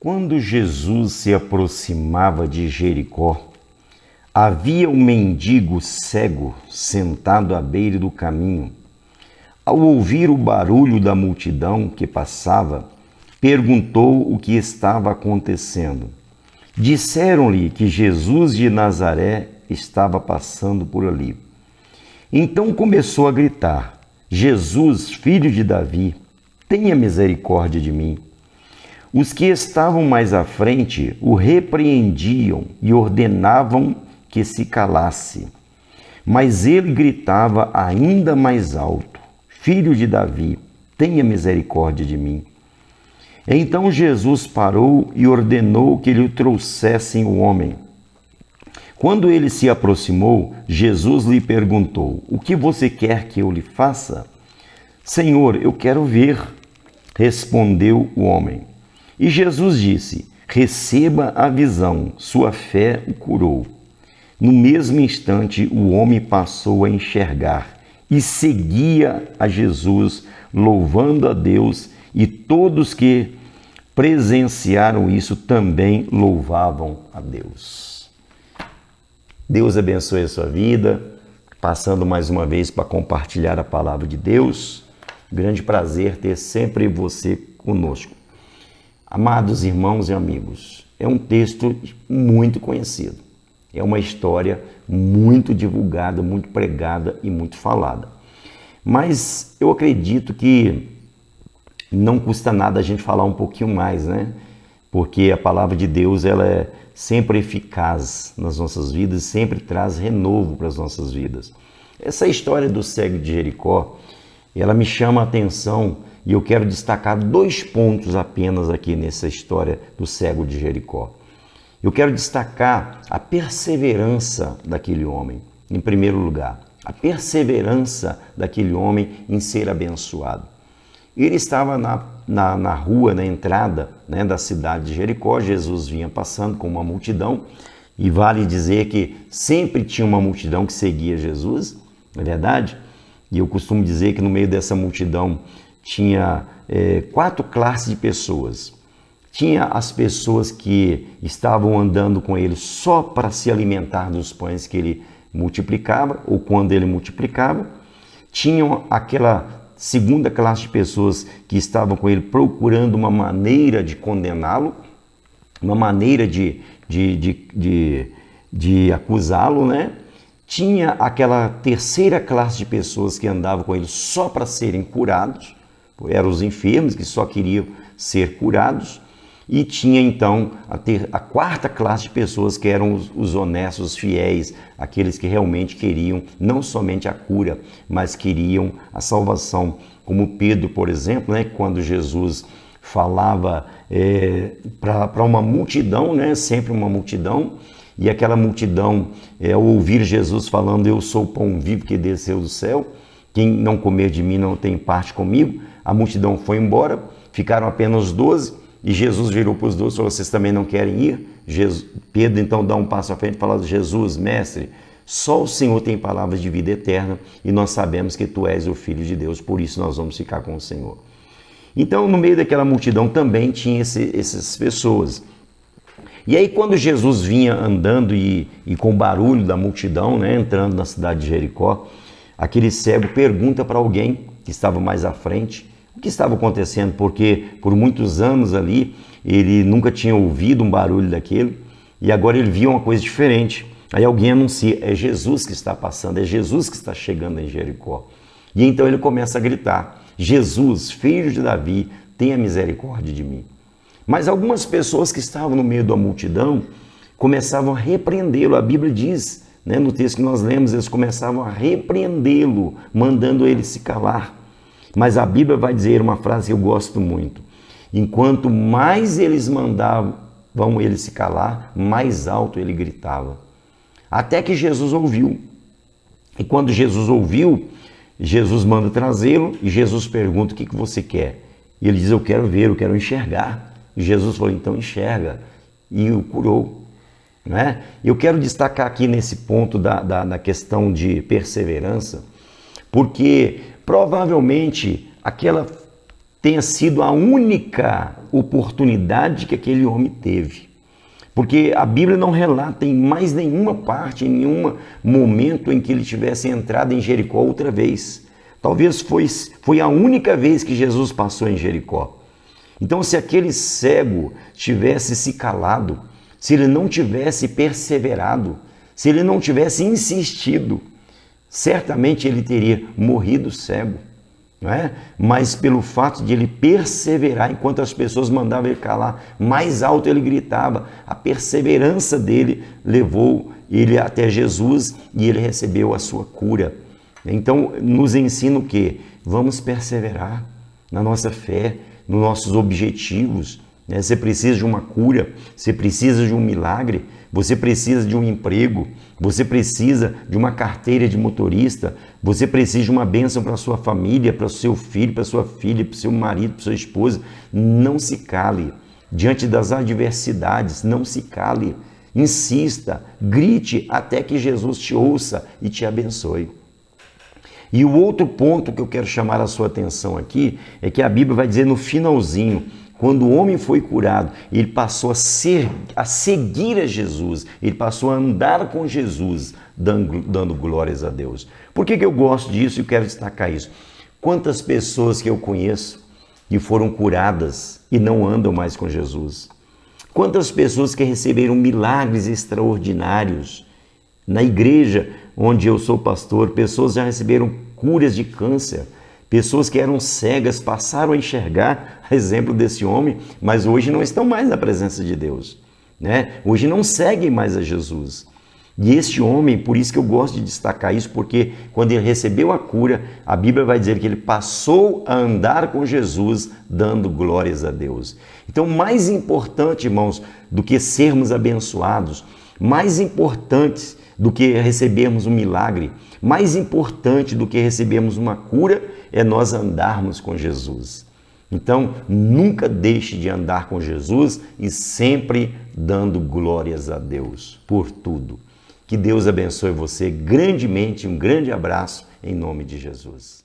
Quando Jesus se aproximava de Jericó, havia um mendigo cego sentado à beira do caminho. Ao ouvir o barulho da multidão que passava, perguntou o que estava acontecendo. Disseram-lhe que Jesus de Nazaré estava passando por ali. Então começou a gritar: Jesus, filho de Davi, tenha misericórdia de mim. Os que estavam mais à frente o repreendiam e ordenavam que se calasse. Mas ele gritava ainda mais alto: Filho de Davi, tenha misericórdia de mim. Então Jesus parou e ordenou que lhe trouxessem o homem. Quando ele se aproximou, Jesus lhe perguntou: O que você quer que eu lhe faça? Senhor, eu quero ver, respondeu o homem. E Jesus disse: Receba a visão, sua fé o curou. No mesmo instante, o homem passou a enxergar e seguia a Jesus, louvando a Deus, e todos que presenciaram isso também louvavam a Deus. Deus abençoe a sua vida, passando mais uma vez para compartilhar a palavra de Deus. Grande prazer ter sempre você conosco. Amados irmãos e amigos, é um texto muito conhecido. É uma história muito divulgada, muito pregada e muito falada. Mas eu acredito que não custa nada a gente falar um pouquinho mais, né? Porque a palavra de Deus, ela é sempre eficaz nas nossas vidas, sempre traz renovo para as nossas vidas. Essa história do cego de Jericó, ela me chama a atenção e eu quero destacar 2 pontos apenas aqui nessa história do cego de Jericó. Eu quero destacar a perseverança daquele homem, em primeiro lugar. A perseverança daquele homem em ser abençoado. Ele estava na rua, na entrada, né, da cidade de Jericó. Jesus vinha passando com uma multidão, e vale dizer que sempre tinha uma multidão que seguia Jesus, não é verdade? E eu costumo dizer que no meio dessa multidão tinha 4 classes de pessoas. Tinha as pessoas que estavam andando com ele só para se alimentar dos pães que ele multiplicava, ou quando ele multiplicava. Tinham aquela segunda classe de pessoas que estavam com ele procurando uma maneira de condená-lo, uma maneira de acusá-lo, né? Tinha aquela terceira classe de pessoas que andavam com ele só para serem curados, eram os enfermos que só queriam ser curados. E tinha então a quarta classe de pessoas que eram os honestos, os fiéis, aqueles que realmente queriam não somente a cura, mas queriam a salvação. Como Pedro, por exemplo, né, quando Jesus falava para uma multidão, né, sempre uma multidão, e aquela multidão, ao ouvir Jesus falando: Eu sou o pão vivo que desceu do céu, quem não comer de mim não tem parte comigo, a multidão foi embora, ficaram apenas 12. E Jesus virou para os 12 e falou: Vocês também não querem ir? Pedro então dá um passo à frente e fala: Jesus, mestre, só o Senhor tem palavras de vida eterna e nós sabemos que Tu és o Filho de Deus, por isso nós vamos ficar com o Senhor. Então, no meio daquela multidão também tinha essas pessoas. E aí, quando Jesus vinha andando e com o barulho da multidão, né, entrando na cidade de Jericó, aquele cego pergunta para alguém que estava mais à frente o que estava acontecendo, porque por muitos anos ali ele nunca tinha ouvido um barulho daquele e agora ele viu uma coisa diferente. Aí alguém anuncia: é Jesus que está passando, é Jesus que está chegando em Jericó. E então ele começa a gritar: Jesus, filho de Davi, tenha misericórdia de mim. Mas algumas pessoas que estavam no meio da multidão começavam a repreendê-lo. A Bíblia diz, né, no texto que nós lemos, eles começavam a repreendê-lo, mandando ele se calar. Mas a Bíblia vai dizer uma frase que eu gosto muito: enquanto mais eles mandavam ele se calar, mais alto ele gritava. Até que Jesus ouviu. E quando Jesus ouviu, Jesus manda trazê-lo e Jesus pergunta: o que você quer? E ele diz: eu quero ver, eu quero enxergar. E Jesus falou: então enxerga. E o curou. Não é? Eu quero destacar aqui nesse ponto da questão de perseverança, porque provavelmente aquela tenha sido a única oportunidade que aquele homem teve. Porque a Bíblia não relata em mais nenhuma parte, em nenhum momento em que ele tivesse entrado em Jericó outra vez. Talvez foi a única vez que Jesus passou em Jericó. Então, se aquele cego tivesse se calado, se ele não tivesse perseverado, se ele não tivesse insistido, certamente ele teria morrido cego. Não é? Mas pelo fato de ele perseverar, enquanto as pessoas mandavam ele calar, mais alto ele gritava. A perseverança dele levou ele até Jesus e ele recebeu a sua cura. Então, nos ensina o quê? Vamos perseverar na nossa fé, nos nossos objetivos. Você precisa de uma cura, você precisa de um milagre, você precisa de um emprego, você precisa de uma carteira de motorista, você precisa de uma bênção para a sua família, para o seu filho, para a sua filha, para o seu marido, para a sua esposa. Não se cale diante das adversidades, não se cale, insista, grite até que Jesus te ouça e te abençoe. E o outro ponto que eu quero chamar a sua atenção aqui é que a Bíblia vai dizer no finalzinho, quando o homem foi curado, ele passou a seguir a Jesus, ele passou a andar com Jesus, dando glórias a Deus. Por que eu gosto disso e quero destacar isso? Quantas pessoas que eu conheço que foram curadas e não andam mais com Jesus? Quantas pessoas que receberam milagres extraordinários? Na igreja onde eu sou pastor, pessoas já receberam curas de câncer. Pessoas que eram cegas passaram a enxergar, a exemplo desse homem, mas hoje não estão mais na presença de Deus, né? Hoje não seguem mais a Jesus. E este homem, por isso que eu gosto de destacar isso, porque quando ele recebeu a cura, a Bíblia vai dizer que ele passou a andar com Jesus, dando glórias a Deus. Então, mais importante, irmãos, do que sermos abençoados, mais importante do que recebermos um milagre, mais importante do que recebermos uma cura, é nós andarmos com Jesus. Então, nunca deixe de andar com Jesus e sempre dando glórias a Deus por tudo. Que Deus abençoe você grandemente, um grande abraço em nome de Jesus.